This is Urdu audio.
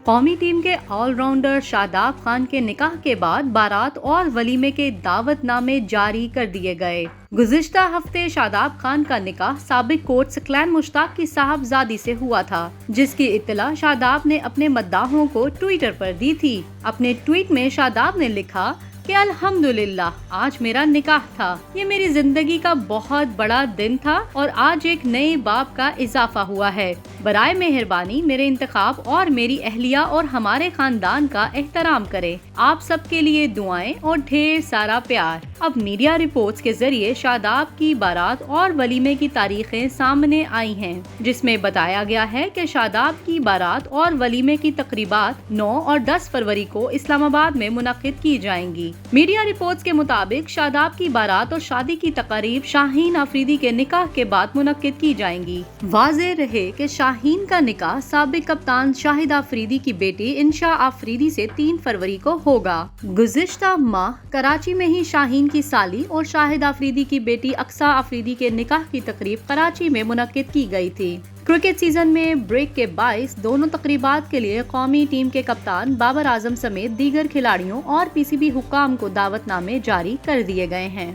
قومی ٹیم کے آل راؤنڈر شاداب خان کے نکاح کے بعد بارات اور ولیمے کے دعوت نامے جاری کر دیے گئے۔ گزشتہ ہفتے شاداب خان کا نکاح سابق کوٹ سکلین مشتاق کی صاحبزادی سے ہوا تھا، جس کی اطلاع شاداب نے اپنے مداحوں کو ٹویٹر پر دی تھی۔ اپنے ٹویٹ میں شاداب نے لکھا کہ الحمدللہ آج میرا نکاح تھا، یہ میری زندگی کا بہت بڑا دن تھا اور آج ایک نئے باب کا اضافہ ہوا ہے۔ برائے مہربانی میرے انتخاب اور میری اہلیہ اور ہمارے خاندان کا احترام کریں۔ آپ سب کے لیے دعائیں اور ڈھیر سارا پیار۔ اب میڈیا رپورٹس کے ذریعے شاداب کی بارات اور ولیمے کی تاریخیں سامنے آئی ہیں، جس میں بتایا گیا ہے کہ شاداب کی بارات اور ولیمے کی تقریبات 9 اور 10 فروری کو اسلام آباد میں منعقد کی جائیں گی۔ میڈیا رپورٹس کے مطابق شاداب کی بارات اور شادی کی تقاریب شاہین آفریدی کے نکاح کے بعد منعقد کی جائیں گی۔ واضح رہے کہ شاہین کا نکاح سابق کپتان شاہد آفریدی کی بیٹی انشا آفریدی سے 3 فروری کو ہوگا۔ گزشتہ ماہ کراچی میں ہی شاہین کی سالی اور شاہد آفریدی کی بیٹی اقصیٰ آفریدی کے نکاح کی تقریب کراچی میں منعقد کی گئی تھی۔ کرکٹ سیزن میں بریک کے باعث دونوں تقریبات کے لیے قومی ٹیم کے کپتان بابر اعظم سمیت دیگر کھلاڑیوں اور پی سی بی حکام کو دعوت نامے جاری کر دیے گئے ہیں۔